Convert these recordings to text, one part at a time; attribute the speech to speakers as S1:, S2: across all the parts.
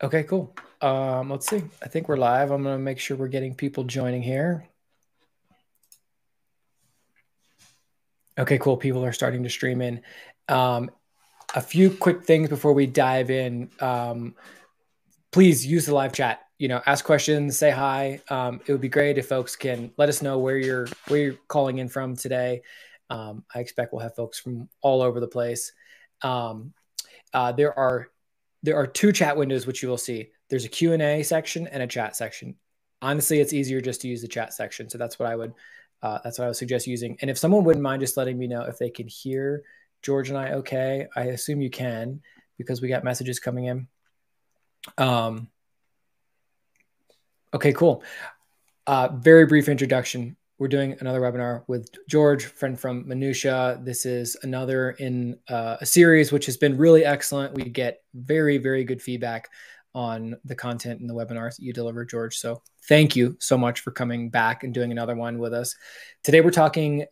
S1: Okay, cool. Let's see. I think we're live. I'm going to make sure we're getting people joining here. Okay, cool. People are starting to stream in. A few quick things before we dive in. Please use the live chat. Ask questions, say hi. It would be great if folks can let us know where you're calling in from today. I expect we'll have folks from all over the place. There are two chat windows which you will see. There's a Q&A section and a chat section. Honestly, it's easier just to use the chat section. So that's what I would suggest using. And if someone wouldn't mind just letting me know if they can hear George and I okay. I assume you can because we got messages coming in. Okay, cool. Very brief introduction. We're doing another webinar with George, friend from Minutia. This is another in a series which has been really excellent. We get very, very good feedback on the content and the webinars that you deliver, George. So thank you so much for coming back and doing another one with us. Today we're talking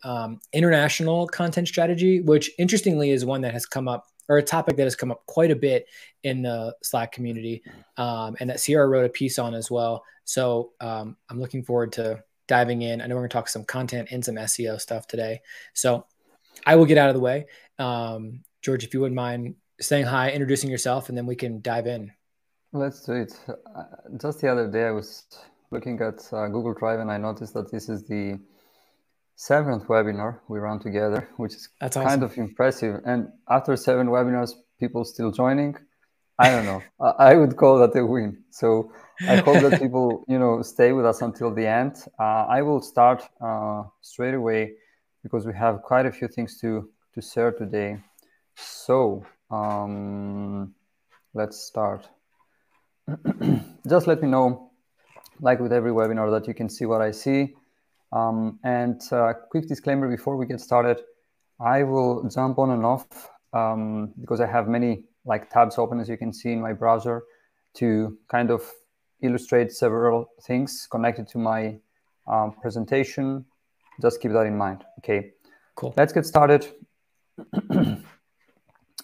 S1: international content strategy, which interestingly is one that has come up, or a topic that has come up quite a bit in the Slack community, and that Sierra wrote a piece on as well. So I'm looking forward to diving in. I know we're going to talk some content and some SEO stuff today. So I will get out of the way. George, if you wouldn't mind saying hi, introducing yourself, and then we can dive in.
S2: Let's do it. Just the other day, I was looking at Google Drive, and I noticed that this is the 7th webinar we run together, which is kind of impressive. And after 7 webinars, people still joining. I don't know. I would call that a win. So I hope that people, stay with us until the end. I will start straight away because we have quite a few things to share today. So let's start. Just let me know, like with every webinar, that you can see what I see. And quick disclaimer before we get started, I will jump on and off because I have many tabs open, as you can see in my browser, to kind of illustrate several things connected to my presentation. Just keep that in mind. Okay,
S1: cool.
S2: Let's get started.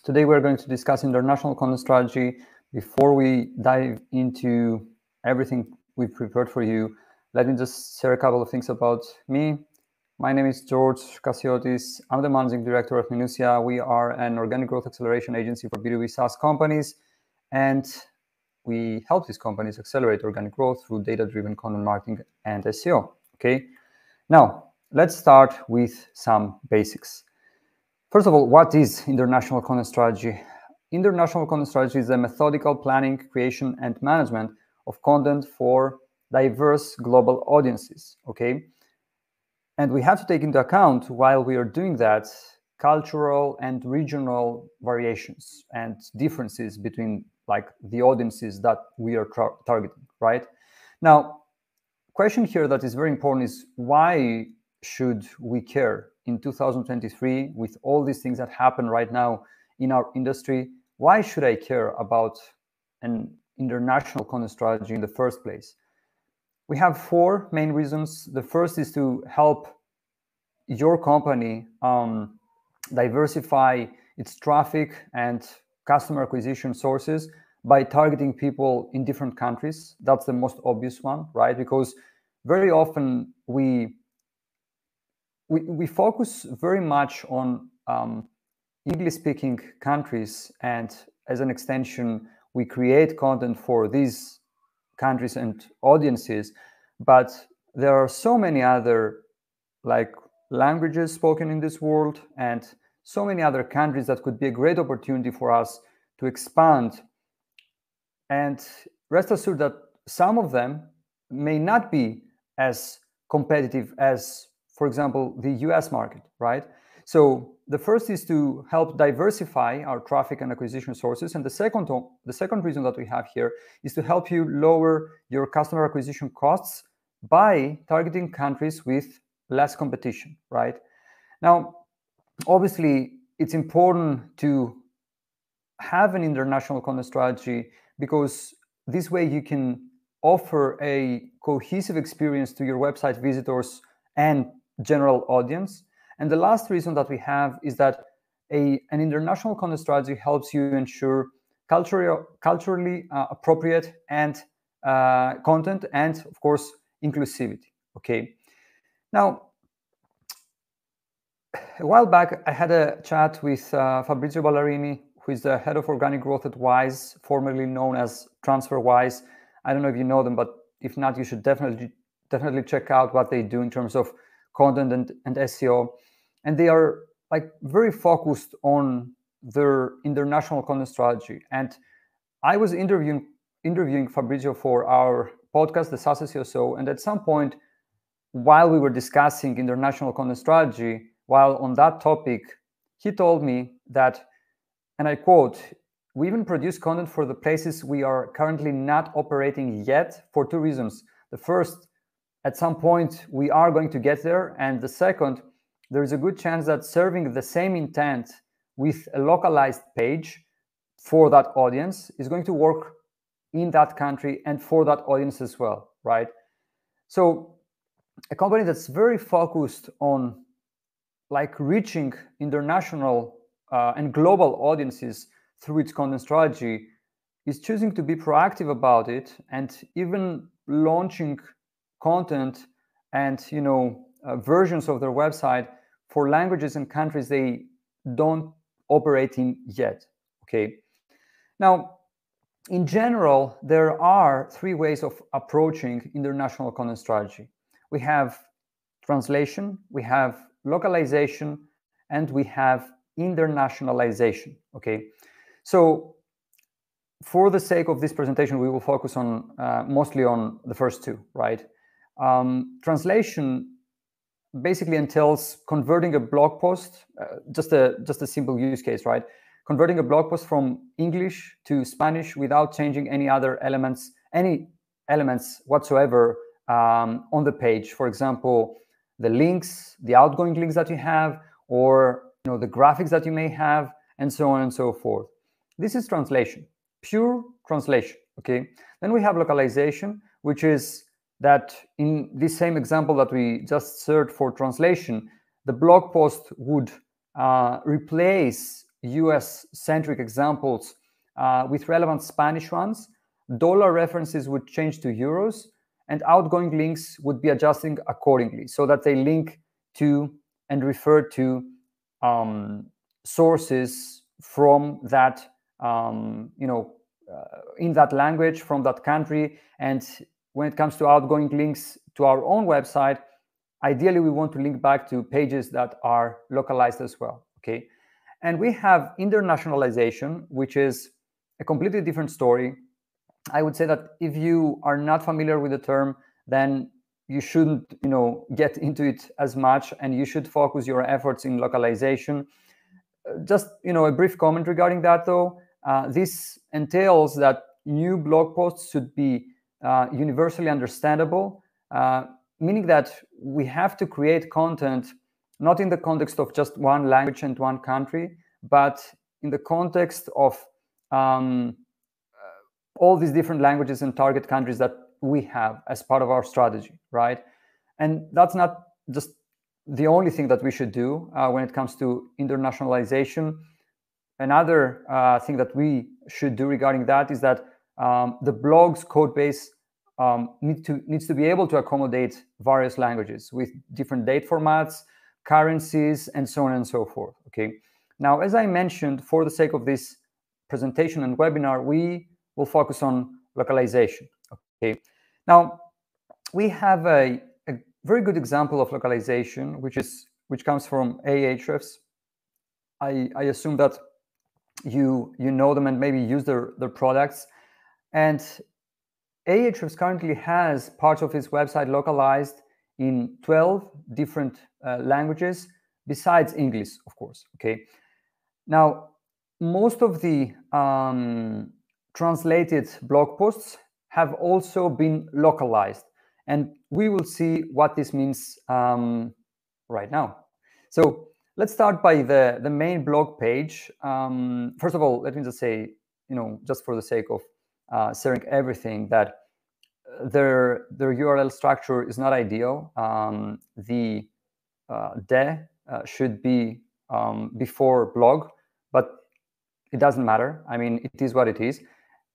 S2: Today we're going to discuss international content strategy. Before we dive into everything we've prepared for you, let me just share a couple of things about me. My name is George Cassiotis. I'm the managing director of Minutia. We are an organic growth acceleration agency for B2B SaaS companies, and we help these companies accelerate organic growth through data-driven content marketing and SEO. Okay, now let's start with some basics. First of all, what is international content strategy? International content strategy is the methodical planning, creation, and management of content for diverse global audiences, okay? And we have to take into account, while we are doing that, cultural and regional variations and differences between the audiences that we are targeting, right? Now, question here that is very important is, why should we care in 2023 with all these things that happen right now in our industry? Why should I care about an international content strategy in the first place? We have 4 main reasons. The first is to help your company diversify its traffic and customer acquisition sources by targeting people in different countries. That's the most obvious one, right? Because very often we focus very much on English-speaking countries, and as an extension, we create content for these countries and audiences. But there are so many other languages spoken in this world, and so many other countries that could be a great opportunity for us to expand. And rest assured that some of them may not be as competitive as, for example, the US market, right? So the first is to help diversify our traffic and acquisition sources. And the second reason that we have here is to help you lower your customer acquisition costs by targeting countries with less competition, right? Now, obviously, it's important to have an international content strategy because this way you can offer a cohesive experience to your website visitors and general audience. And the last reason that we have is that an international content strategy helps you ensure culturally appropriate and content, and of course inclusivity. Okay. Now, a while back, I had a chat with Fabrizio Ballarini, who is the head of organic growth at Wise, formerly known as TransferWise. I don't know if you know them, but if not, you should definitely check out what they do in terms of content and SEO. And they are like very focused on their international content strategy. And I was interviewing Fabrizio for our podcast, the SaaS SEO Show, and at some point, while we were discussing international content strategy, while on that topic, he told me that, and I quote, "We even produce content for the places we are currently not operating yet for two reasons. The first, at some point, we are going to get there. And the second, there is a good chance that serving the same intent with a localized page for that audience is going to work in that country and for that audience as well, right?" So a company that's very focused on like reaching international and global audiences through its content strategy is choosing to be proactive about it, and even launching content and versions of their website for languages and countries they don't operate in yet. Okay. Now, in general, there are three ways of approaching international content strategy. We have translation, we have localization, and we have internationalization. Okay, so for the sake of this presentation, we will focus on mostly on the first two, right? Translation basically entails converting a blog post, just a simple use case, right? Converting a blog post from English to Spanish without changing any elements whatsoever on the page. For example, the links, the outgoing links that you have, or the graphics that you may have, and so on and so forth. This is translation, pure translation. Okay. Then we have localization, which is that in this same example that we just served for translation, the blog post would replace US-centric examples with relevant Spanish ones. Dollar references would change to euros, and outgoing links would be adjusting accordingly so that they link to and refer to sources from that, in that language, from that country. And when it comes to outgoing links to our own website, ideally we want to link back to pages that are localized as well. Okay. And we have internationalization, which is a completely different story. I would say that if you are not familiar with the term, then you shouldn't, get into it as much, and you should focus your efforts in localization. Just, a brief comment regarding that, though. This entails that new blog posts should be universally understandable, meaning that we have to create content not in the context of just one language and one country, but in the context of all these different languages and target countries that we have as part of our strategy, right? And that's not just the only thing that we should do when it comes to internationalization. Another thing that we should do regarding that is that the blog's code base needs to be able to accommodate various languages with different date formats, currencies, and so on and so forth. Okay. Now, as I mentioned, for the sake of this presentation and webinar, we will focus on localization. Okay. Now, we have a very good example of localization, which comes from Ahrefs. I assume that you know them and maybe use their products. And Ahrefs currently has parts of its website localized in 12 different languages, besides English, of course. Okay. Now, most of the translated blog posts have also been localized, and we will see what this means right now. So let's start by the main blog page. First of all, let me just say, just for the sake of sharing everything, that their URL structure is not ideal. The de should be before blog, but it doesn't matter. I mean, it is what it is.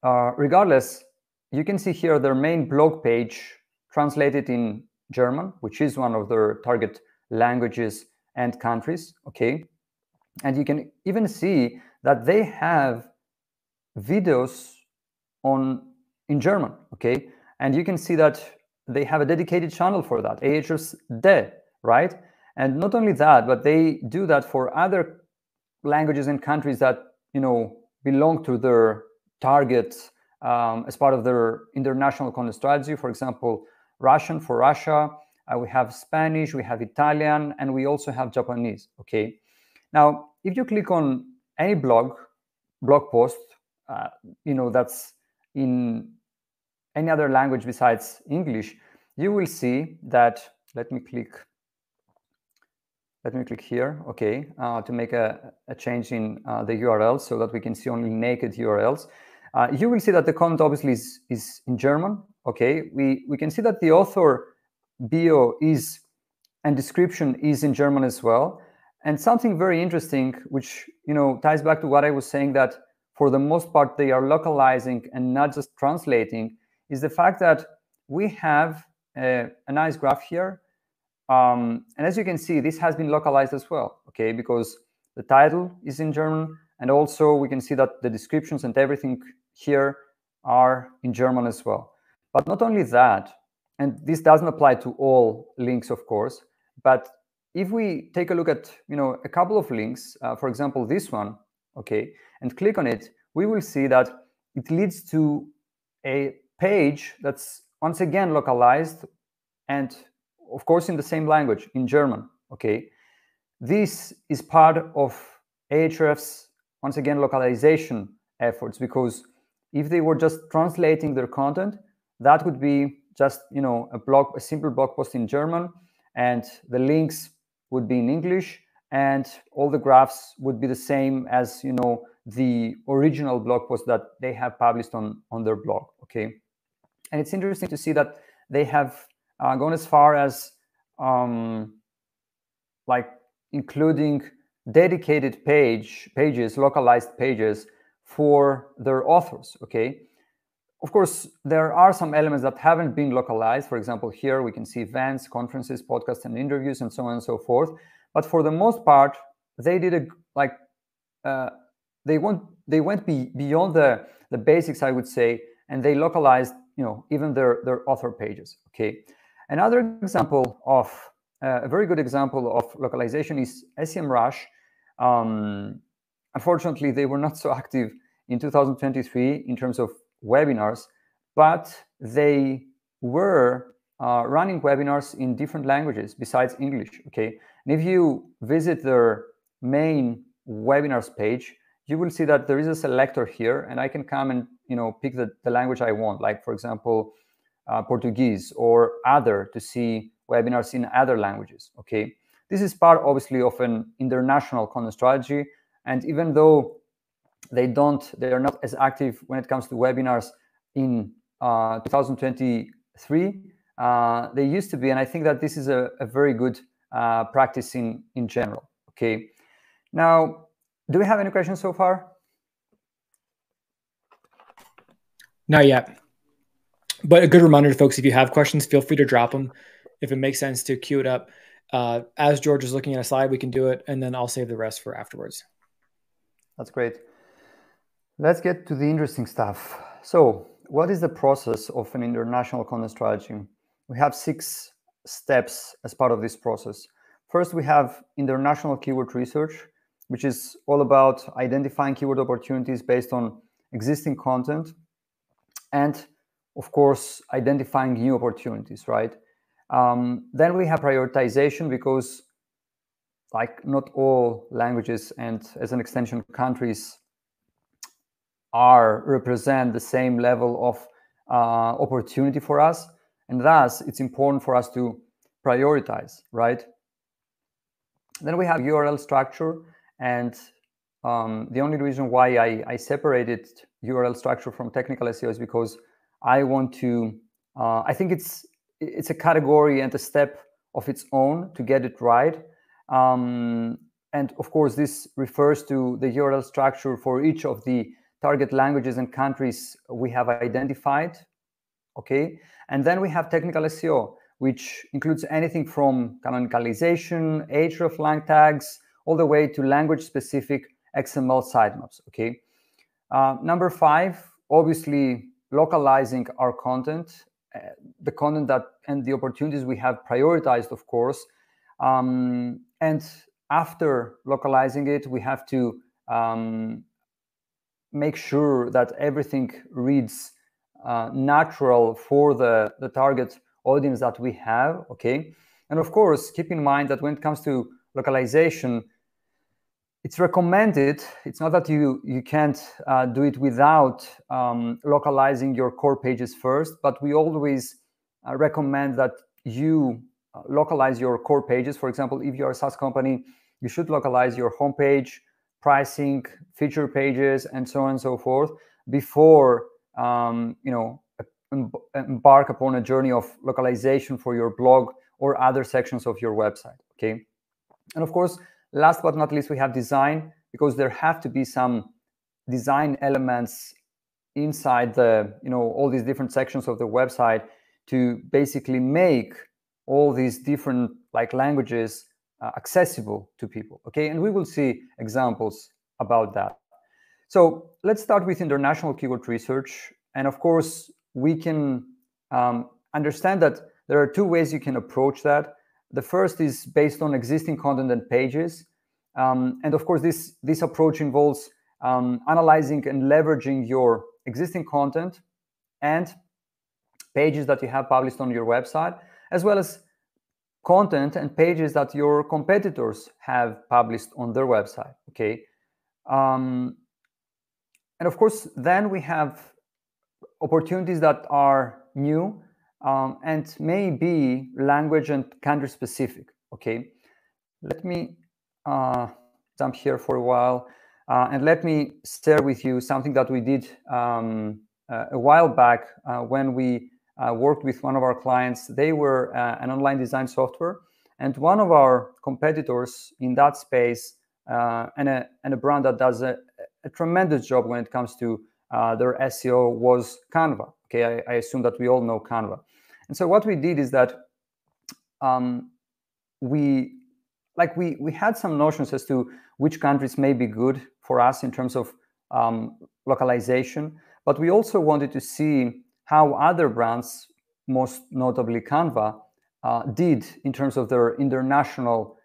S2: Regardless, you can see here their main blog page translated in German, which is one of their target languages and countries, okay? And you can even see that they have videos in German, okay? And you can see that they have a dedicated channel for that, Ahrefs De, right? And not only that, but they do that for other languages and countries that, you know, belong to their target as part of their international content strategy. For example, Russian for Russia, we have Spanish, we have Italian, and we also have Japanese, okay? Now, if you click on any blog post, you know, that's in any other language besides English, you will see that, let me click here, okay, to make a change in the URL so that we can see only naked URLs. You will see that the content obviously is in German, okay? We can see that the author bio is and description is in German as well. And something very interesting, which, you know, ties back to what I was saying, that for the most part they are localizing and not just translating, is the fact that we have a nice graph here. And as you can see, this has been localized as well, okay, because the title is in German, and also we can see that the descriptions and everything here are in German as well. But not only that, and this doesn't apply to all links, of course, but if we take a look at, you know, a couple of links, for example, this one, okay, and click on it, we will see that it leads to a page that's once again localized, and of course in the same language, in German, okay? This is part of Ahrefs, once again, localization efforts, because if they were just translating their content, that would be just, you know, a simple blog post in German, and the links would be in English, and all the graphs would be the same as, you know, the original blog post that they have published on their blog, okay? And it's interesting to see that they have gone as far as like including dedicated pages, localized pages for their authors, okay? Of course, there are some elements that haven't been localized. For example, here we can see events, conferences, podcasts, and interviews, and so on and so forth. But for the most part, they did they went beyond the basics, I would say, and they localized, you know, even their author pages, okay? Another example of a very good example of localization is SEMrush. Unfortunately, they were not so active in 2023 in terms of webinars, but they were running webinars in different languages besides English, okay? And if you visit their main webinars page, you will see that there is a selector here, and I can come and, you know, pick the language I want, like, for example, Portuguese or other, to see webinars in other languages, okay? This is part, obviously, of an international content strategy, and even though they are not as active when it comes to webinars in 2023, they used to be, and I think that this is a very good practice in general, okay? Now, do we have any questions so far?
S1: Not yet. But a good reminder to folks, if you have questions, feel free to drop them. If it makes sense to queue it up. As George is looking at a slide, we can do it, and then I'll save the rest for afterwards.
S2: That's great. Let's get to the interesting stuff. So what is the process of an international content strategy? We have 6 steps as part of this process. First, we have international keyword research, which is all about identifying keyword opportunities based on existing content, and of course, identifying new opportunities, right? Then we have prioritization, because like not all languages and, as an extension, countries represent the same level of opportunity for us, and thus it's important for us to prioritize, right? Then we have URL structure, and the only reason why I separated URL structure from technical SEO is because I want to, I think it's a category and a step of its own to get it right. and of course, this refers to the URL structure for each of the target languages and countries we have identified. Okay, and then we have technical SEO, which includes anything from canonicalization, hreflang tags, all the way to language-specific XML sitemaps. Okay, number 5, obviously localizing our content, the content that and the opportunities we have prioritized, of course, and after localizing it, we have to make sure that everything reads natural for the target audience that we have. Okay, and of course, keep in mind that when it comes to localization, it's recommended. It's not that you can't do it without localizing your core pages first, but we always recommend that you localize your core pages. For example, if you're a SaaS company, you should localize your homepage, pricing, feature pages, and so on and so forth before embark upon a journey of localization for your blog or other sections of your website. Okay, and of course, last but not least, we have design, because there have to be some design elements inside the all these different sections of the website to basically make all these different languages accessible to people. Okay, and we will see examples about that. So let's start with international keyword research. And of course, we can understand that there are 2 ways you can approach that. The first is based on existing content and pages. And of course, this approach involves analyzing and leveraging your existing content and pages that you have published on your website, as well as content and pages that your competitors have published on their website. Okay, and of course, then we have opportunities that are new and may be language and country specific. Okay, let me jump here for a while and let me share with you something that we did a while back when we worked with one of our clients. They were an online design software, and one of our competitors in that space and a brand that does a tremendous job when it comes to their SEO was Canva. Okay, I assume that we all know Canva. And so what we did is that we had some notions as to which countries may be good for us in terms of localization, but we also wanted to see how other brands, most notably Canva, did in terms of their international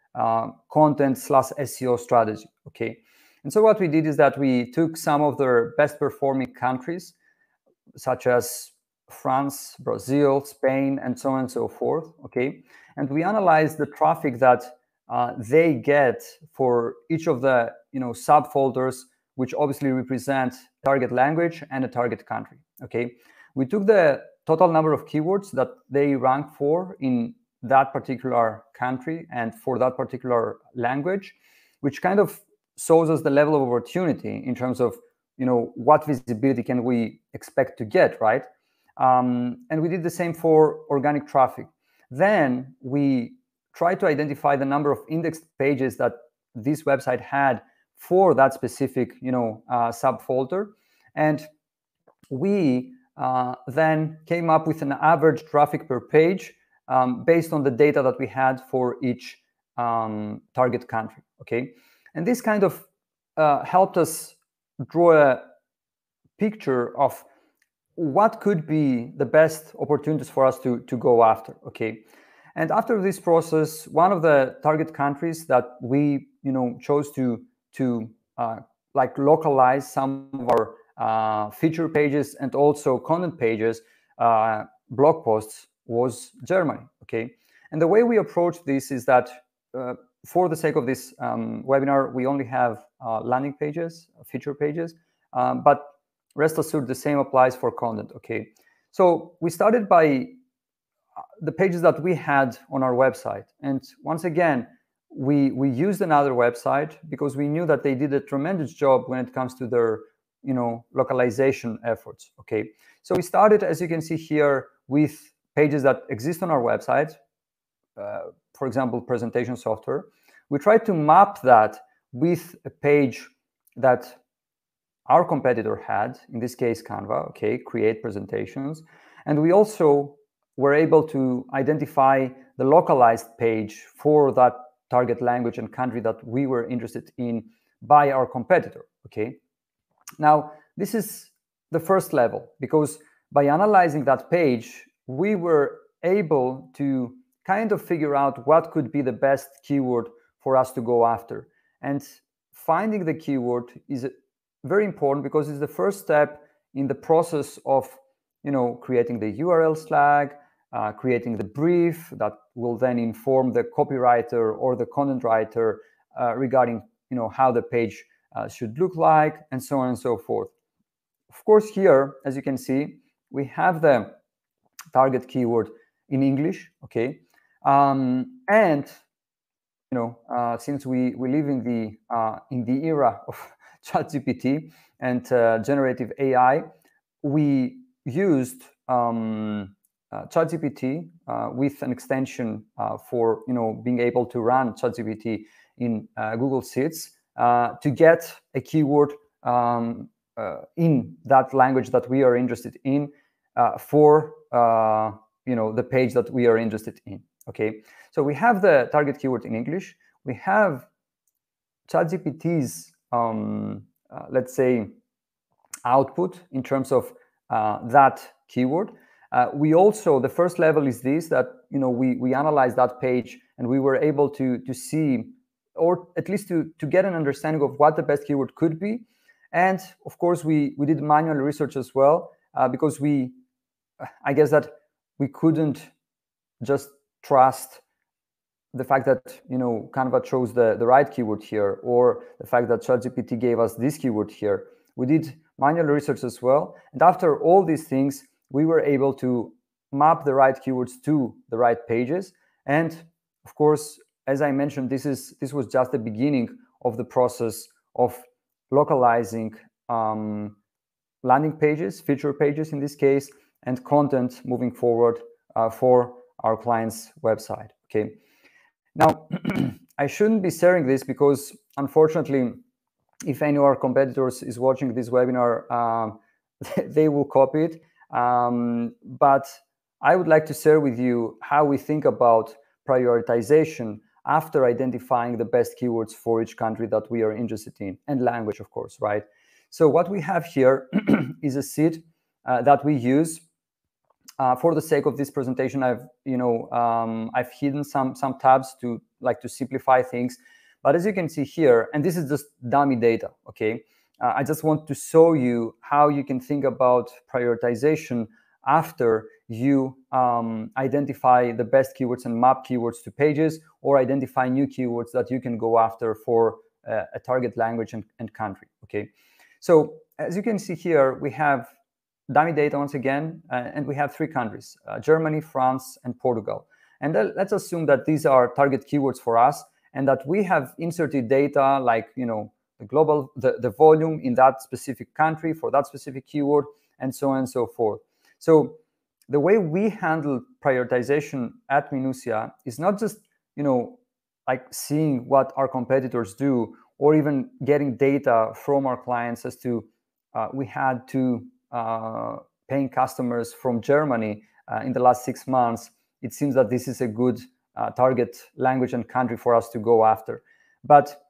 S2: content/SEO strategy. Okay, and so what we did is that we took some of their best performing countries, such as France, Brazil, Spain, and so on and so forth. Okay, and we analyzed the traffic that they get for each of the subfolders, which obviously represent target language and a target country. Okay, we took the total number of keywords that they rank for in that particular country and for that particular language, which kind of shows us the level of opportunity in terms of what visibility can we expect to get, right? And we did the same for organic traffic. Then we tried to identify the number of indexed pages that this website had for that specific subfolder, and we then came up with an average traffic per page based on the data that we had for each target country. Okay, and this kind of helped us draw a picture of what could be the best opportunities for us to go after. Okay, and after this process, one of the target countries that we chose to localize some of our feature pages and also content pages, blog posts, was Germany. Okay, and the way we approach this is that for the sake of this webinar, we only have landing pages, feature pages, but rest assured the same applies for content. Okay, so we started by the pages that we had on our website, and once again we used another website because we knew that they did a tremendous job when it comes to their localization efforts. Okay, so we started, as you can see here, with pages that exist on our website, for example, presentation software. we try to map that with a page that our competitor had, in this case Canva, okay, create presentations. And we also were able to identify the localized page for that target language and country that we were interested in by our competitor, okay? Now, this is the first level, because by analyzing that page, we were able to kind of figure out what could be the best keyword for us to go after. And finding the keyword is very important because it's the first step in the process of, creating the URL flag, creating the brief that will then inform the copywriter or the content writer regarding, how the page should look like, and so on and so forth. Of course, here, as you can see, we have the target keyword in English, okay? And since we live in the era of ChatGPT and generative AI, we used ChatGPT with an extension for being able to run ChatGPT in Google Sheets to get a keyword in that language that we are interested in for the page that we are interested in. Okay, so we have the target keyword in English. We have ChatGPT's let's say output in terms of that keyword. We also, the first level is this, that we analyzed that page and we were able to see, or at least to get an understanding of what the best keyword could be. And of course, we did manual research as well, because I guess that we couldn't just trust the fact that Canva chose the right keyword here, or the fact that ChatGPT gave us this keyword here. We did manual research as well, and after all these things, we were able to map the right keywords to the right pages. And of course, as I mentioned, this was just the beginning of the process of localizing landing pages, feature pages in this case, and content moving forward for our client's website. Okay. Now, I shouldn't be sharing this because, unfortunately, if any of our competitors is watching this webinar, they will copy it. But I would like to share with you how we think about prioritization after identifying the best keywords for each country that we are interested in, and language, of course, right? So what we have here is a sheet that we use. For the sake of this presentation, I've hidden some tabs to simplify things. But as you can see here, and this is just dummy data, okay? I just want to show you how you can think about prioritization after you identify the best keywords and map keywords to pages, or identify new keywords that you can go after for a target language and country, okay? So as you can see here, we have dummy data once again, and we have 3 countries, Germany, France, and Portugal. And let's assume that these are target keywords for us, and that we have inserted data like, the volume in that specific country for that specific keyword, and so on and so forth. So the way we handle prioritization at Minucia is not just, seeing what our competitors do, or even getting data from our clients as to, we had 2 paying customers from Germany in the last 6 months. It seems that this is a good target language and country for us to go after. But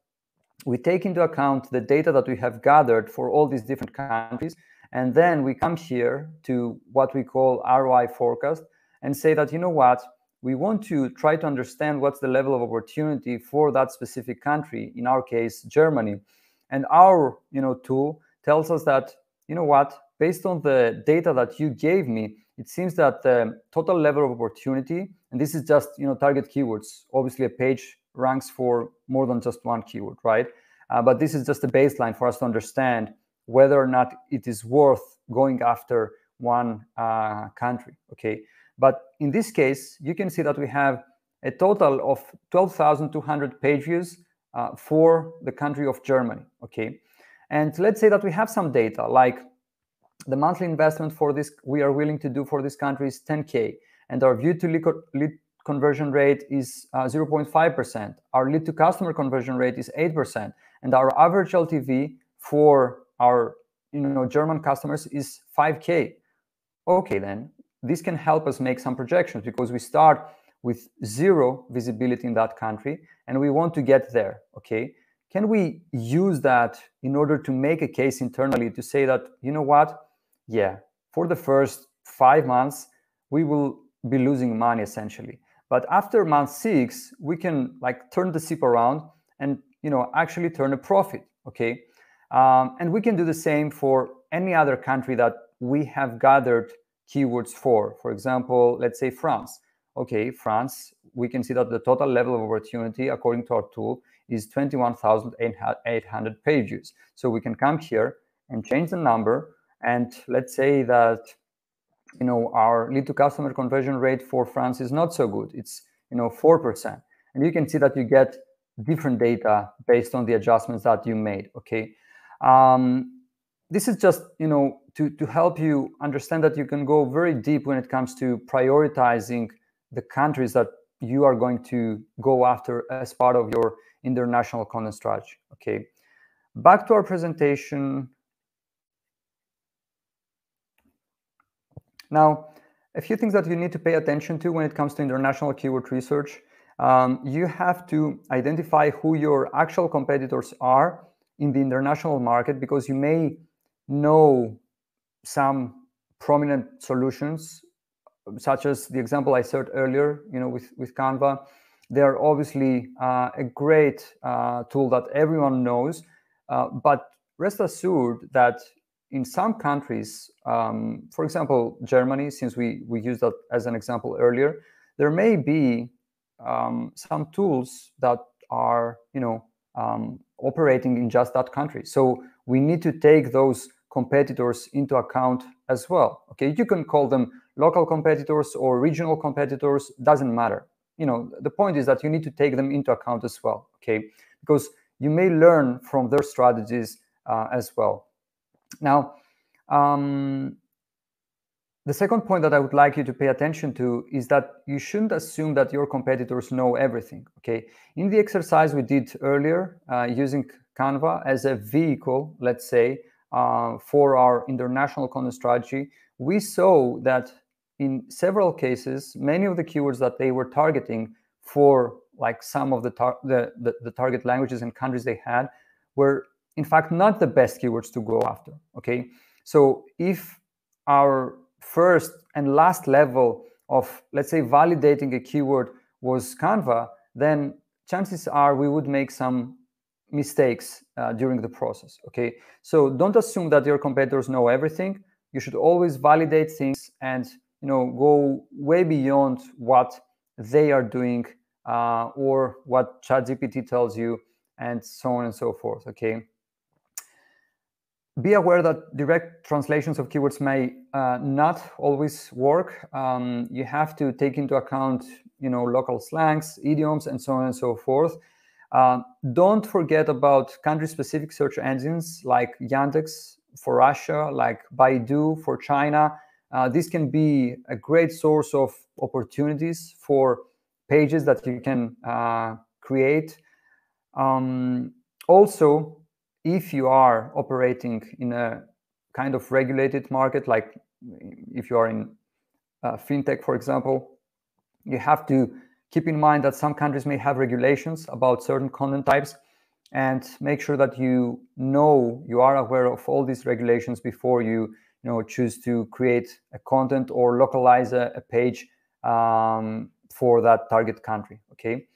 S2: we take into account the data that we have gathered for all these different countries, and then we come here to what we call ROI forecast and say that, we want to try to understand what's the level of opportunity for that specific country, in our case, Germany. And our, tool tells us that, based on the data that you gave me, it seems that the total level of opportunity, and this is just, target keywords. Obviously, a page ranks for more than just one keyword, right? But this is just a baseline for us to understand whether or not it is worth going after one country, okay? But in this case, you can see that we have a total of 12,200 page views for the country of Germany, okay? And let's say that we have some data, like the monthly investment for this we are willing to do for this country is 10K, and our view to conversion rate is 0.5%. Our lead to customer conversion rate is 8%, and our average LTV for our German customers is 5K. Okay, then this can help us make some projections, because we start with zero visibility in that country and we want to get there. Okay, can we use that in order to make a case internally to say that, you know what, yeah, for the first 5 months we will be losing money essentially, but after month 6 we can like turn the ship around and actually turn a profit. Okay, and we can do the same for any other country that we have gathered keywords for. For example, let's say France. Okay, France, we can see that the total level of opportunity according to our tool is 21,800 page views. So we can come here and change the number, and let's say that our lead to customer conversion rate for France is not so good. It's 4%, and you can see that you get different data based on the adjustments that you made. Okay, this is just to help you understand that you can go very deep when it comes to prioritizing the countries that you are going to go after as part of your international content strategy. Okay, back to our presentation. Now, a few things that you need to pay attention to when it comes to international keyword research. You have to identify who your actual competitors are in the international market, because you may know some prominent solutions, such as the example I shared earlier, with Canva. They're obviously a great tool that everyone knows, but rest assured that in some countries, for example, Germany, since we used that as an example earlier, there may be some tools that are, operating in just that country. So we need to take those competitors into account as well. Okay, you can call them local competitors or regional competitors, doesn't matter. The point is that you need to take them into account as well. Okay, because you may learn from their strategies as well. Now, the second point that I would like you to pay attention to is that you shouldn't assume that your competitors know everything. Okay, in the exercise we did earlier, using Canva as a vehicle, let's say, for our international content strategy, we saw that in several cases, many of the keywords that they were targeting for like some of the target languages and countries they had were in fact not the best keywords to go after. Okay, so if our first and last level of, let's say, validating a keyword was Canva, then chances are we would make some mistakes during the process. Okay, so don't assume that your competitors know everything. You should always validate things and go way beyond what they are doing or what ChatGPT tells you, and so on and so forth. Okay, be aware that direct translations of keywords may not always work. You have to take into account local slangs, idioms, and so on and so forth. Don't forget about country-specific search engines like Yandex for Russia, like Baidu for China. This can be a great source of opportunities for pages that you can create. Also, if you are operating in a kind of regulated market, like if you are in fintech, for example, you have to keep in mind that some countries may have regulations about certain content types, and make sure that you are aware of all these regulations before you choose to create a content or localize a page for that target country. Okay,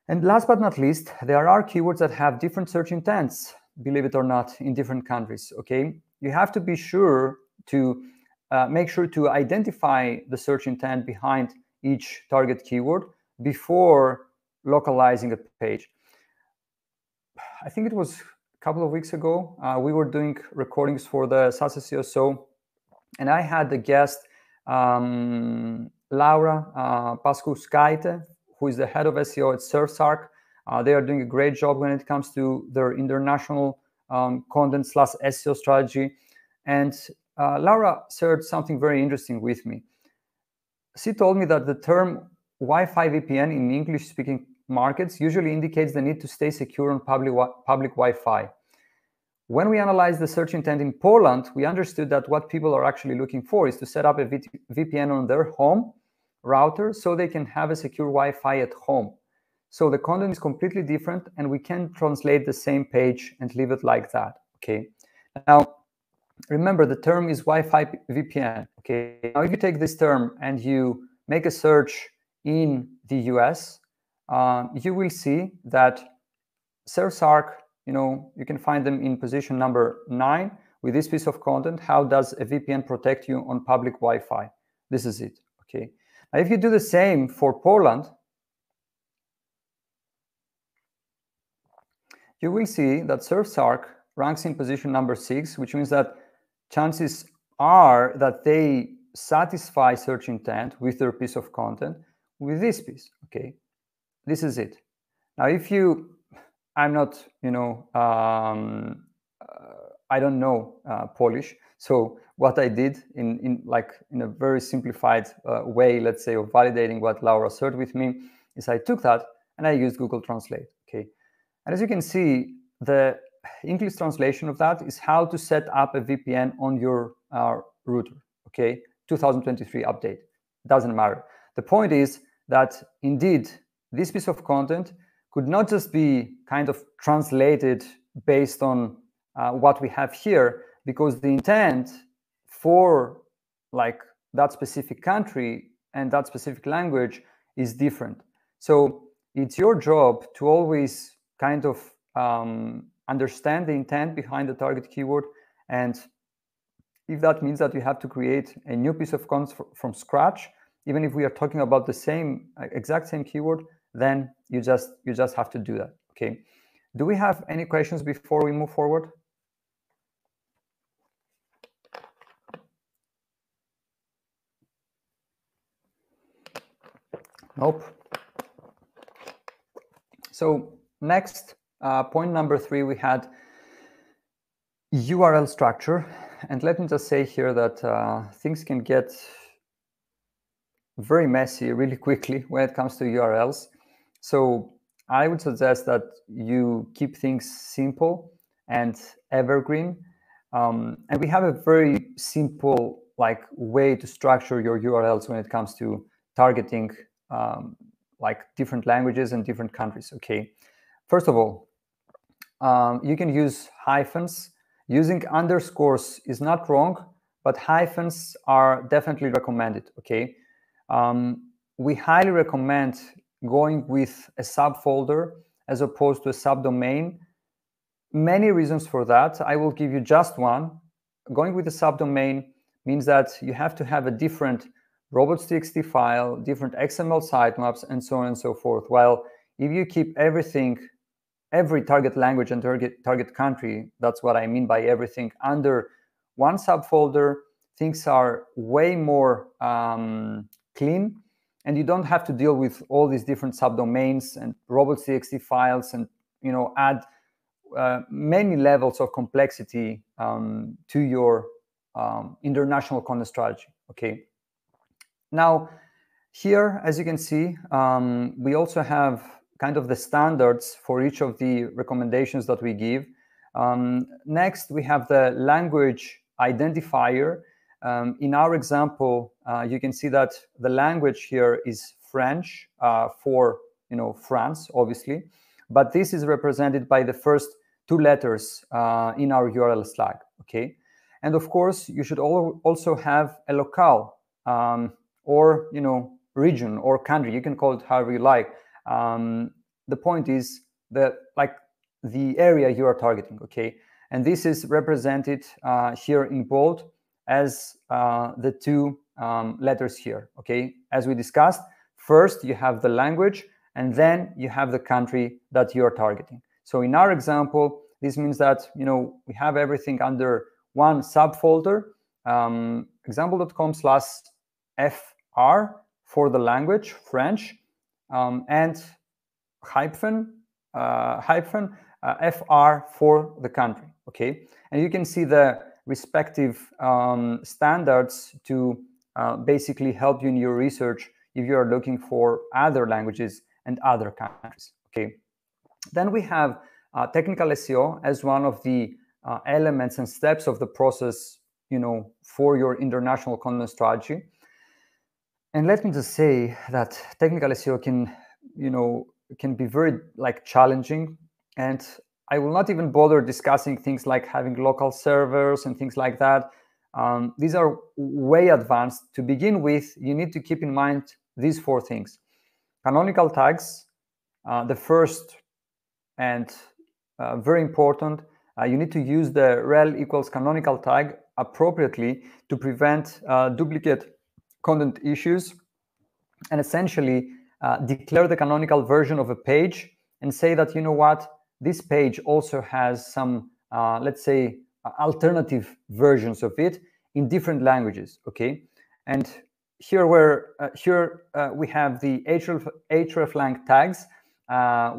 S2: and last but not least, there are keywords that have different search intents, believe it or not, in different countries. Okay, you have to be sure to make sure to identify the search intent behind each target keyword before localizing a page. I think it was a couple of weeks ago, we were doing recordings for the SaaS SEO Show, and I had the guest Laura Pascu-Skaite, who is the head of SEO at Surfshark. They are doing a great job when it comes to their international content/SEO strategy. And Laura shared something very interesting with me. She told me that the term Wi-Fi VPN in English-speaking markets usually indicates the need to stay secure on public Wi-Fi. When we analyzed the search intent in Poland, we understood that what people are actually looking for is to set up a VPN on their home router so they can have a secure Wi-Fi at home. So the content is completely different, and we can translate the same page and leave it like that, okay? Now, remember, the term is Wi-Fi VPN, okay? Now, if you take this term and you make a search in the US, you will see that SERSARC, you can find them in position number 9 with this piece of content. How does a VPN protect you on public Wi-Fi? This is it, okay? Now, if you do the same for Poland, you will see that SERSARC ranks in position number 6, which means that chances are that they satisfy search intent with their piece of content with this piece, okay? This is it. Now, if I'm not, I don't know Polish. So what I did in a very simplified way, let's say, of validating what Laura shared with me, is I took that and I used Google Translate, okay? And as you can see, the English translation of that is how to set up a VPN on your router, okay? 2023 update, doesn't matter. The point is that indeed, this piece of content could not just be kind of translated based on what we have here, because the intent for that specific country and that specific language is different. So it's your job to always kind of understand the intent behind the target keyword. And if that means that you have to create a new piece of content from scratch, even if we are talking about the exact same keyword, then you just have to do that, okay? Do we have any questions before we move forward? Nope. So next, point number 3, we had URL structure. And let me just say here that things can get very messy really quickly when it comes to URLs. So I would suggest that you keep things simple and evergreen. And we have a very simple way to structure your URLs when it comes to targeting different languages and different countries, okay? First of all, you can use hyphens. Using underscores is not wrong, but hyphens are definitely recommended, okay? We highly recommend going with a subfolder as opposed to a subdomain. Many reasons for that. I will give you just one. Going with a subdomain means that you have to have a different robots.txt file, different XML sitemaps, and so on and so forth. While if you keep everything, every target language and target country, that's what I mean by everything, under one subfolder, things are way more clean, and you don't have to deal with all these different subdomains and robots.txt files and add many levels of complexity to your international content strategy, okay? Now, here, as you can see, we also have kind of the standards for each of the recommendations that we give. Next, we have the language identifier. In our example, you can see that the language here is French for France, obviously, but this is represented by the first 2 letters in our URL slug, okay? And of course, you should also have a locale or region or country. You can call it however you like. The point is that the area you are targeting, okay? And this is represented here in bold as the 2 letters here, okay? As we discussed, first you have the language, and then you have the country that you are targeting. So in our example, this means that we have everything under one subfolder, example.com/fr for the language, French, and hyphen fr for the country, okay? And you can see the respective standards to basically help you in your research if you are looking for other languages and other countries. Okay. Then we have technical SEO as one of the elements and steps of the process, for your international content strategy. And let me just say that technical SEO can be very challenging, and I will not even bother discussing things like having local servers and things like that. These are way advanced. To begin with, you need to keep in mind these 4 things. Canonical tags, the first and very important, you need to use the rel equals canonical tag appropriately to prevent duplicate content issues, and essentially declare the canonical version of a page and say that, this page also has some, let's say, alternative versions of it in different languages, okay? And here we have the hreflang tags,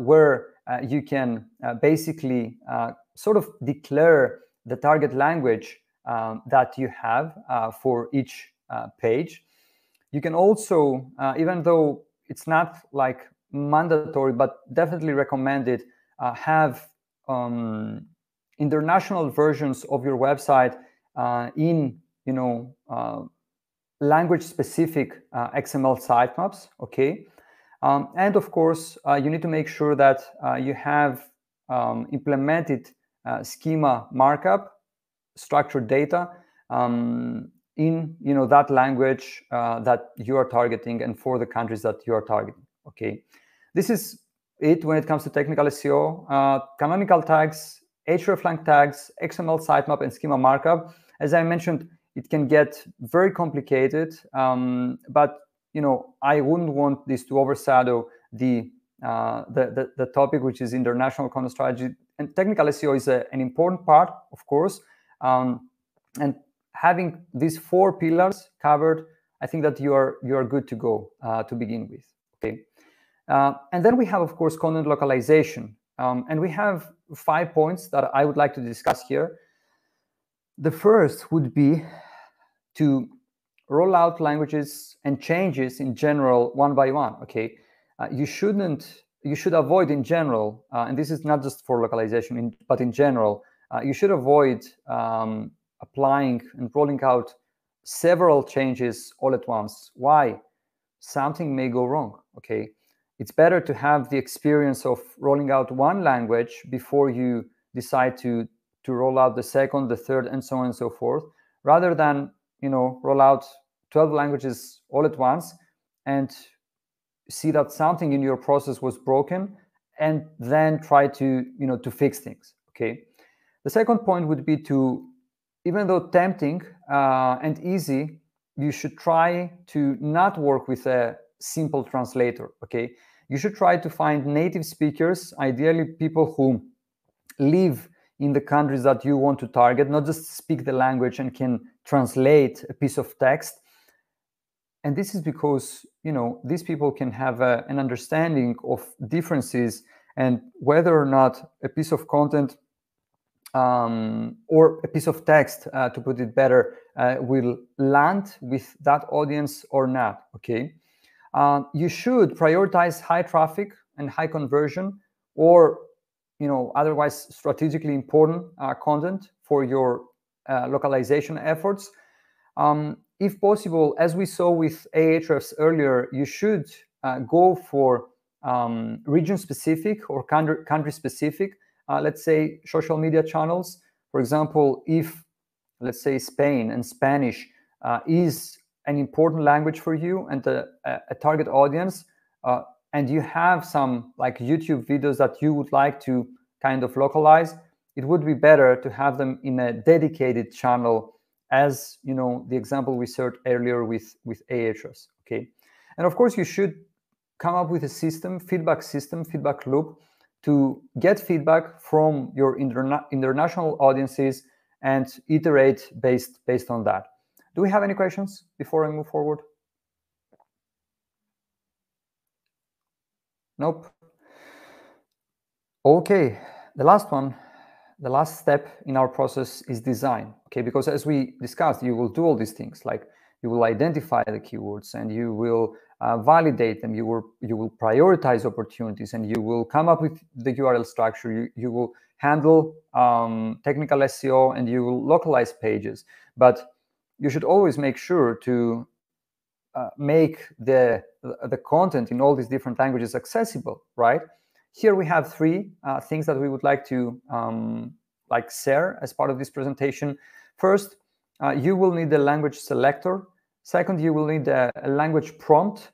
S2: where you can basically sort of declare the target language that you have for each page. You can also, even though it's not mandatory, but definitely recommended, have international versions of your website in language-specific XML sitemaps, okay? And of course, you need to make sure that you have implemented schema markup, structured data in that language that you are targeting and for the countries that you are targeting. Okay, this is it when it comes to technical SEO. Canonical tags, hreflang tags, XML sitemap, and schema markup. As I mentioned, it can get very complicated, but I wouldn't want this to overshadow the topic, which is international content strategy. And technical SEO is an important part, of course, and having these 4 pillars covered, I think that you are good to go to begin with. Okay, and then we have, of course, content localization, and we have 5 points that I would like to discuss here. The first would be to roll out languages and changes in general one by one. Okay, you should avoid in general, and this is not just for localization, but in general, you should avoid applying and rolling out several changes all at once. Why? Something may go wrong. Okay, it's better to have the experience of rolling out one language before you decide to roll out the second, the third, and so on and so forth, rather than roll out 12 languages all at once and see that something in your process was broken and then try to to fix things. Okay, the second point would be to, even though tempting and easy, you should try to not work with a simple translator. Okay, you should try to find native speakers, ideally people who live in the countries that you want to target, not just speak the language and can translate a piece of text. And this is because these people can have an understanding of differences and whether or not a piece of content or a piece of text, to put it better, will land with that audience or not. Okay, you should prioritize high traffic and high conversion, or otherwise strategically important content for your localization efforts. If possible, as we saw with Ahrefs earlier, you should go for region-specific or country-specific, let's say, social media channels. For example, if, let's say, Spain and Spanish is an important language for you and a target audience, and you have some YouTube videos that you would like to kind of localize, it would be better to have them in a dedicated channel, as the example we shared earlier with Ahrefs. Okay, and of course you should come up with a feedback loop, to get feedback from your international audiences and iterate based on that. Do we have any questions before I move forward? Nope. Okay, the last step in our process is design. Okay, because as we discussed, you will do all these things, like you will identify the keywords and you will validate them, you will prioritize opportunities, and you will come up with the URL structure. You will handle technical SEO, and you will localize pages. But you should always make sure to make the content in all these different languages accessible, right? Here we have three things that we would like to share as part of this presentation. First, you will need the language selector. Second, you will need a language prompt.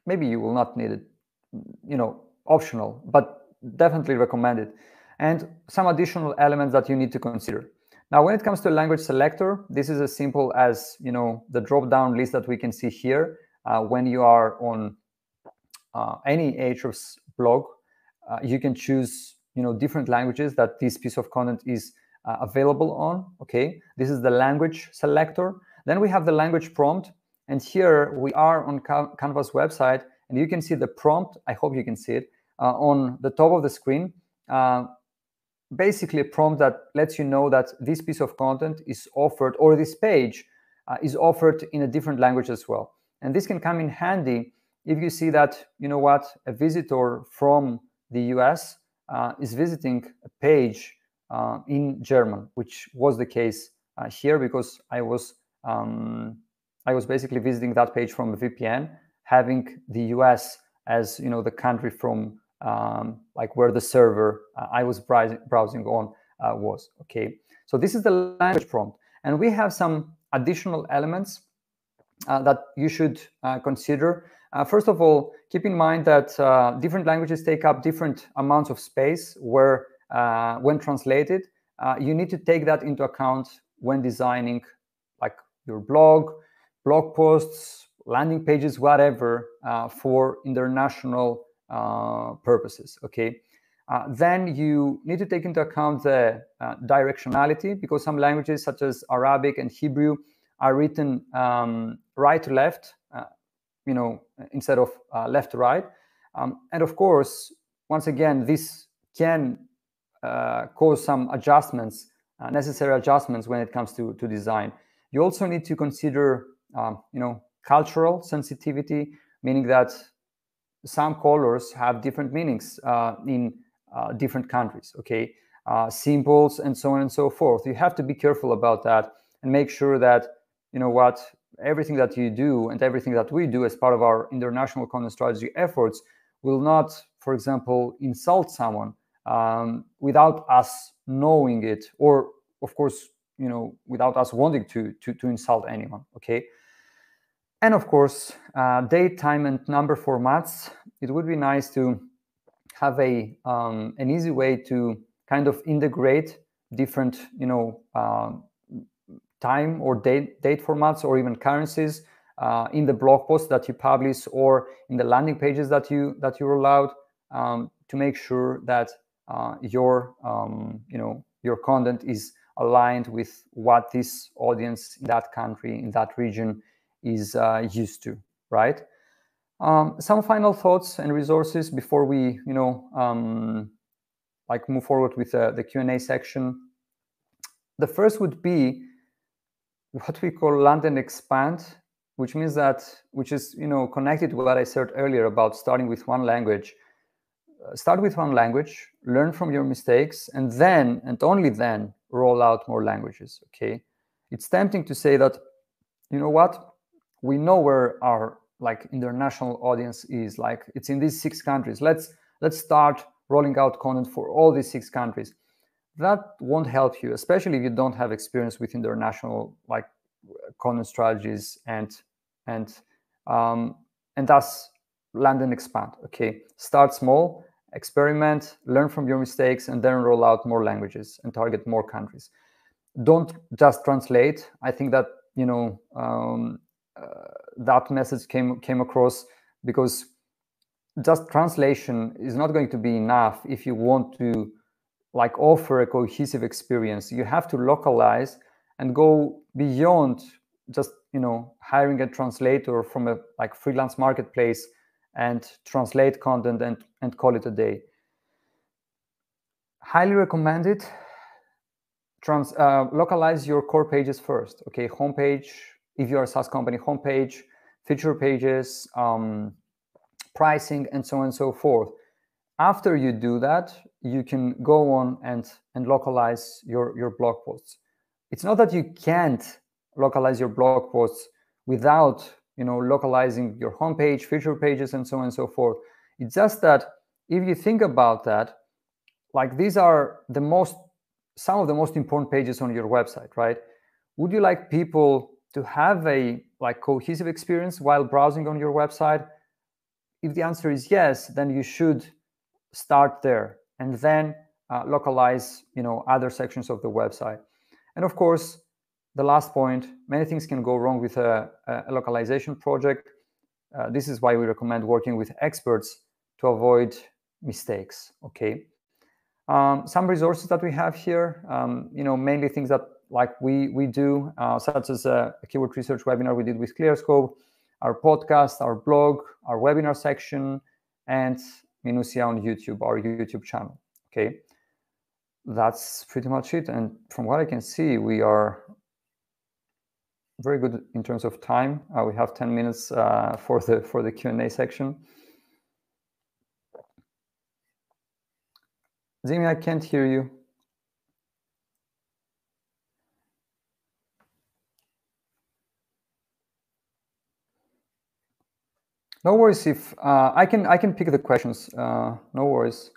S2: Maybe you will not need it, optional, but definitely recommended. And some additional elements that you need to consider. Now, when it comes to language selector, this is as simple as, the drop-down list that we can see here. When you are on any Ahrefs blog, you can choose, different languages that this piece of content is available on. Okay, this is the language selector. Then we have the language prompt, and here we are on Canva's website, and you can see the prompt. I hope you can see it on the top of the screen. Basically a prompt that lets you know that this piece of content is offered, or this page is offered in a different language as well. And this can come in handy if you see that, a visitor from the US is visiting a page in German, which was the case here, because I was basically visiting that page from a VPN, having the US as the country from where the server I was browsing on was. Okay, so this is the language prompt, and we have some additional elements that you should consider. First of all, keep in mind that different languages take up different amounts of space where when translated. You need to take that into account when designing your blog posts, landing pages, whatever, for international purposes. Okay, then you need to take into account the directionality, because some languages such as Arabic and Hebrew are written right to left, instead of left to right. And of course, once again, this can cause some adjustments, necessary adjustments when it comes to design. You also need to consider, cultural sensitivity, meaning that some colors have different meanings in different countries, okay? Symbols and so on and so forth. You have to be careful about that and make sure that, everything that you do and everything that we do as part of our international content strategy efforts will not, for example, insult someone without us knowing it, or of course, without us wanting to insult anyone, okay? And of course, date, time, and number formats. It would be nice to have an easy way to kind of integrate different, time or date formats, or even currencies in the blog posts that you publish, or in the landing pages that you roll out, to make sure that your content is aligned with what this audience in that country, in that region, is used to, right? Some final thoughts and resources before we, move forward with the Q&A section. The first would be what we call land and expand, which means that, which is, connected to what I said earlier about starting with one language. Start with one language, learn from your mistakes, and then, and only then, roll out more languages, okay? It's tempting to say that, we know where our international audience is, it's in these 6 countries. Let's start rolling out content for all these 6 countries. That won't help you, especially if you don't have experience with international content strategies and thus land and expand. Okay, start small, experiment, learn from your mistakes, and then roll out more languages and target more countries. Don't just translate. I think that that message came across, because just translation is not going to be enough if you want to offer a cohesive experience. You have to localize and go beyond just hiring a translator from a freelance marketplace and translate content and call it a day. Highly recommended. Localize your core pages first. Okay, homepage. If you're a SaaS company, homepage, feature pages, pricing, and so on and so forth. After you do that, you can go on and localize your blog posts. It's not that you can't localize your blog posts without localizing your homepage, feature pages, and so on and so forth. It's just that if you think about that, like these are some of the most important pages on your website, right? Would you like people to have a cohesive experience while browsing on your website? If the answer is yes, then you should start there and then localize other sections of the website. And of course, the last point, many things can go wrong with a localization project. This is why we recommend working with experts to avoid mistakes. Okay. Some resources that we have here, mainly things that we do, such as a keyword research webinar we did with ClearScope, our podcast, our blog, our webinar section, and Minusia on YouTube, our YouTube channel. Okay, that's pretty much it. And from what I can see, we are very good in terms of time. We have 10 minutes for the Q&A section. Jimmy, I can't hear you. No worries if I can pick the questions. No worries.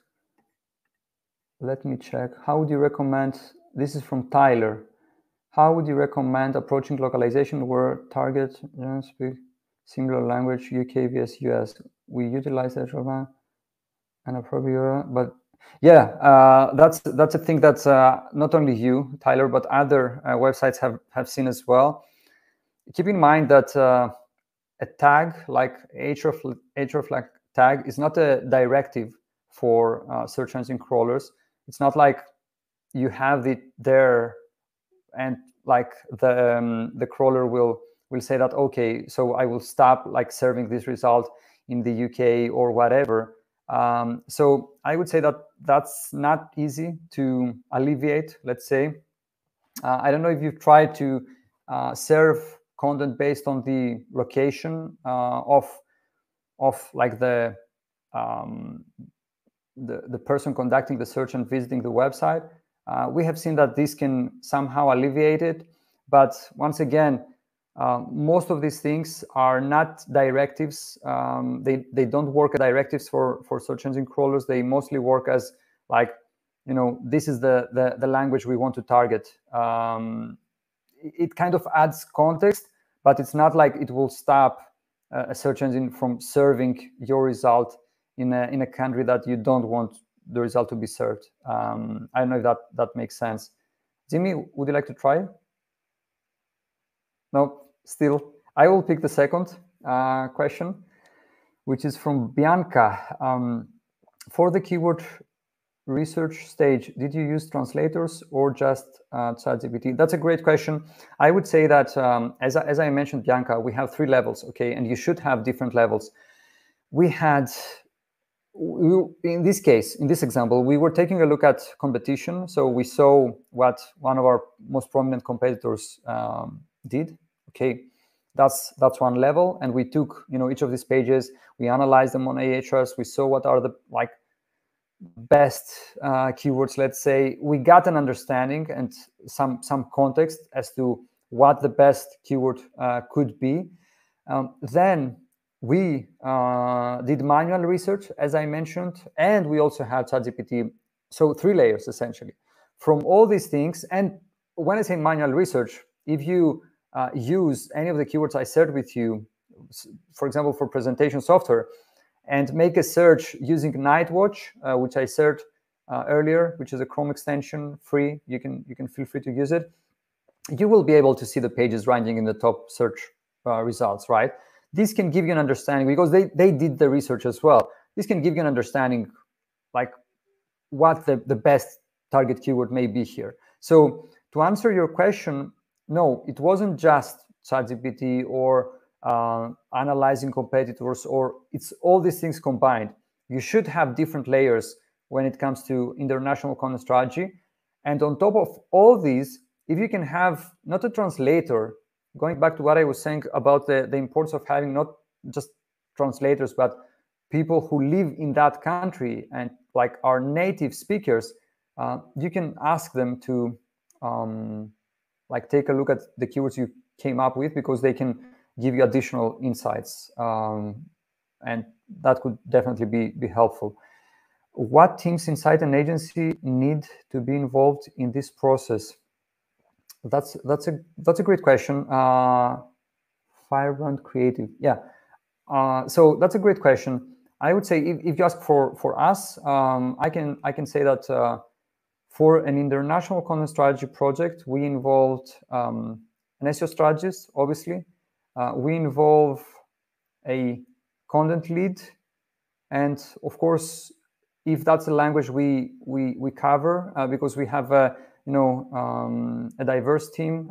S2: Let me check. How would you recommend? This is from Tyler. How would you recommend approaching localization where target speak similar language, UK vs US? We utilize that and appropriate, but yeah, that's a thing that's not only you, Tyler, but other websites have seen as well. Keep in mind that a tag like hreflang tag is not a directive for search engine crawlers. It's not like you have it there and like the crawler will say that, okay, so I will stop serving this result in the UK or whatever. So I would say that that's not easy to alleviate, let's say. I don't know if you've tried to serve content based on the location of the person conducting the search and visiting the website. We have seen that this can somehow alleviate it, but once again, most of these things are not directives. They don't work as directives for search engine crawlers. They mostly work as this is the language we want to target. It kind of adds context, but it's not like it will stop a search engine from serving your result in a country that you don't want the result to be served. I don't know if that makes sense. Jimmy, would you like to try? No, still. I will pick the second question, which is from Bianca. For the keyword research stage, did you use translators or just ChatGPT? That's a great question. I would say that, as I mentioned, Bianca, we have 3 levels, okay? And you should have different levels. In this case, in this example, we were taking a look at competition. So we saw what one of our most prominent competitors did. Okay, that's one level. And we took, each of these pages, we analyzed them on Ahrefs. We saw what are the best keywords, let's say. We got an understanding and some context as to what the best keyword could be. Then we did manual research, as I mentioned, and we also had ChatGPT. So 3 layers, essentially. From all these things, and when I say manual research, if you use any of the keywords I shared with you, for example, for presentation software, and make a search using Nightwatch, which I shared earlier, which is a Chrome extension, free. You can feel free to use it. You will be able to see the pages ranking in the top search results, right? This can give you an understanding, because they did the research as well. This can give you an understanding what the best target keyword may be here. So to answer your question, no, it wasn't just ChatGPT or analyzing competitors, or it's all these things combined. You should have different layers when it comes to international content strategy. And on top of all these, if you can have not a translator, going back to what I was saying about the importance of having not just translators, but people who live in that country and like are native speakers, you can ask them to like take a look at the keywords you came up with, because they can give you additional insights, and that could definitely be helpful. What teams inside an agency need to be involved in this process? That's a great question. Firebrand Creative, yeah. So that's a great question. I would say if you ask for us, I can say that for an international content strategy project, we involved an SEO strategist, obviously. We involve a content lead, and of course, if that's a language we cover, because we have a diverse team.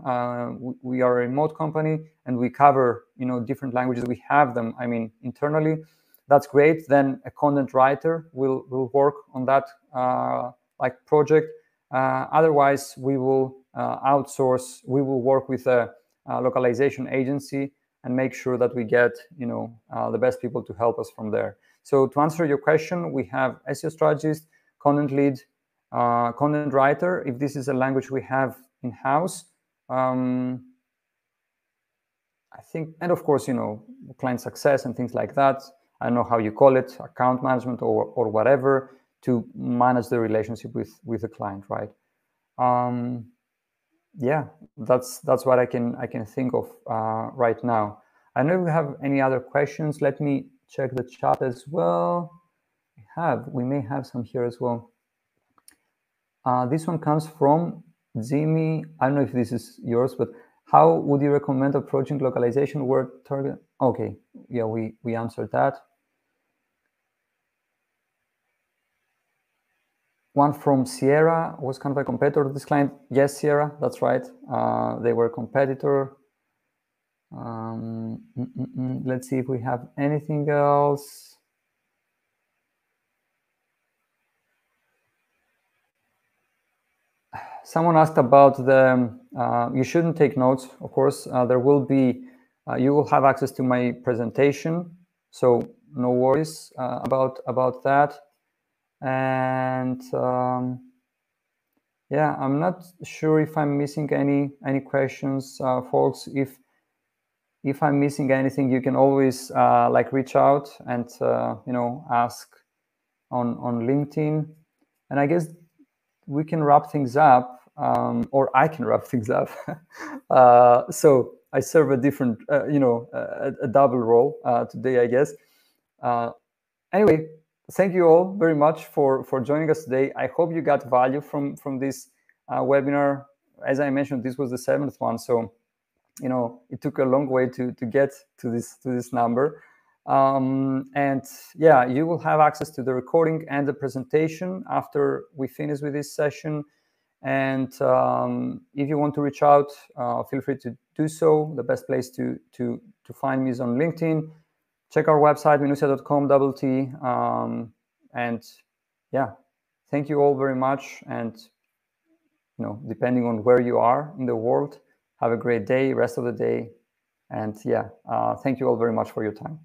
S2: We are a remote company, and we cover different languages. We have them, I mean, internally. That's great. Then a content writer will work on that like project. Otherwise, we will outsource. We will work with a localization agency and make sure that we get the best people to help us from there. So to answer your question, we have SEO strategist, content lead, content writer, if this is a language we have in-house. I think, and of course, client success and things like that. I don't know how you call it, account management or whatever, to manage the relationship with the client, right? Yeah, that's what I can think of right now. I don't know if we have any other questions. Let me check the chat as well. We may have some here as well. This one comes from Jimmy. I don't know if this is yours, but how would you recommend approaching localization word target? Okay, yeah, we answered that. One from Sierra was kind of a competitor to this client. Yes, Sierra, that's right. They were a competitor. Let's see if we have anything else. Someone asked about the, you shouldn't take notes, of course. There will be, you will have access to my presentation, so no worries about that. And yeah, I'm not sure if I'm missing any questions, folks. If I'm missing anything, you can always like reach out and ask on LinkedIn. And I guess we can wrap things up, or I can wrap things up. So I serve a different, a double role today, I guess. Anyway, thank you all very much for joining us today. I hope you got value from this webinar. As I mentioned, this was the 7th one, so it took a long way to get to this number. And yeah, you will have access to the recording and the presentation after we finish with this session. And if you want to reach out, feel free to do so. The best place to find me is on LinkedIn. Check our website, minutia.com/T. And yeah, thank you all very much. And depending on where you are in the world, have a great day, rest of the day. And yeah, thank you all very much for your time.